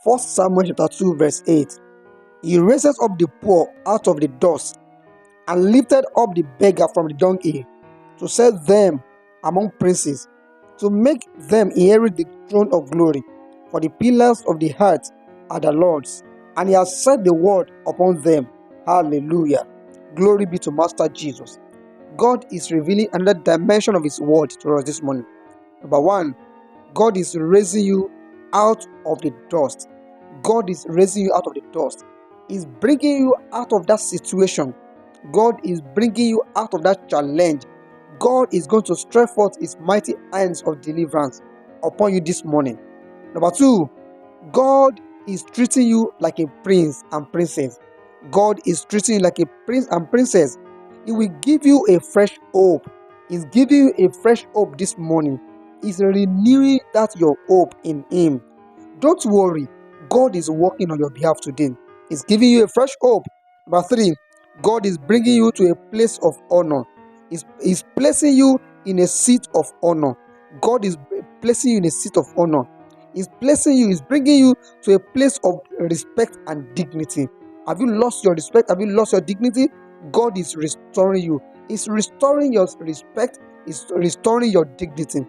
First Samuel chapter 2 verse 8. He raises up the poor out of the dust and lifted up the beggar from the dunghill to set them among princes, to make them inherit the throne of glory. For the pillars of the earth are the Lord's, and he has set the word upon them. Hallelujah. Glory be to Master Jesus. God is revealing another dimension of his word to us this morning. Number one, God is raising you out of the dust. God is raising you out of the dust. He's bringing you out of that situation. God is bringing you out of that challenge. God is going to stretch forth his mighty hands of deliverance upon you this morning. Number two, God is treating you like a prince and princess. God is treating you like a prince and princess. He will give you a fresh hope. He's giving you a fresh hope this morning. He's renewing that your hope in him. Don't worry. God is working on your behalf today. He's giving you a fresh hope. Number three, God is bringing you to a place of honor. He's placing you in a seat of honor. God is placing you in a seat of honor. He's bringing you to a place of respect and dignity. Have you lost your respect? Have you lost your dignity? God is restoring you. He's restoring your respect. He's restoring your dignity.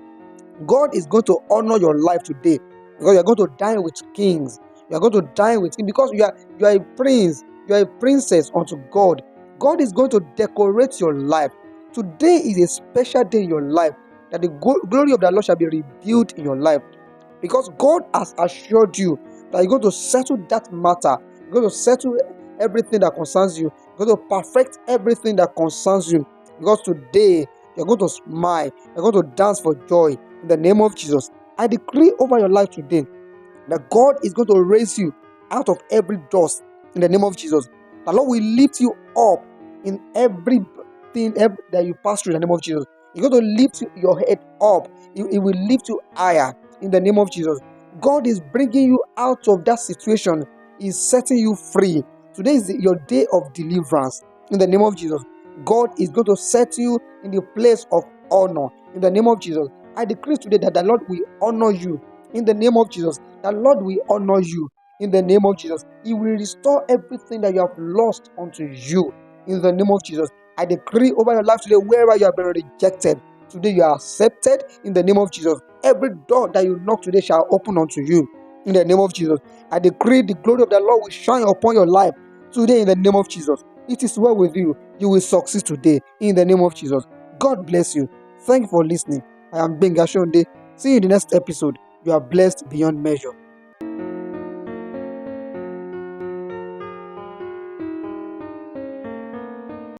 God is going to honor your life today because you're going to dine with kings. You're going to dine with him because you are a prince. You are a princess unto God. God is going to decorate your life. Today is a special day in your life that the glory of the Lord shall be revealed in your life. Because God has assured you that you're going to settle that matter. You're going to settle everything that concerns you. You're going to perfect everything that concerns you. Because today, you're going to smile. You're going to dance for joy. In the name of Jesus, I decree over your life today that God is going to raise you out of every dust. In the name of Jesus, the Lord will lift you up in everything that you pass through. In the name of Jesus, He's going to lift your head up. He will lift you higher. In the name of Jesus, God is bringing you out of that situation. He's setting you free. Today is your day of deliverance. In the name of Jesus, God is going to set you in the place of honor. In the name of Jesus, I decree today that the Lord will honor you. In the name of Jesus, the Lord will honor you. In the name of Jesus, He will restore everything that you have lost unto you. In the name of Jesus, I decree over your life today, wherever you have been rejected, today you are accepted. In the name of Jesus, every door that you knock today shall open unto you. In the name of Jesus, I decree the glory of the Lord will shine upon your life today. In the name of Jesus, it is well with you. You will succeed today. In the name of Jesus, God bless you. Thank you for listening. I am Benga Shonde. See you in the next episode. You are blessed beyond measure.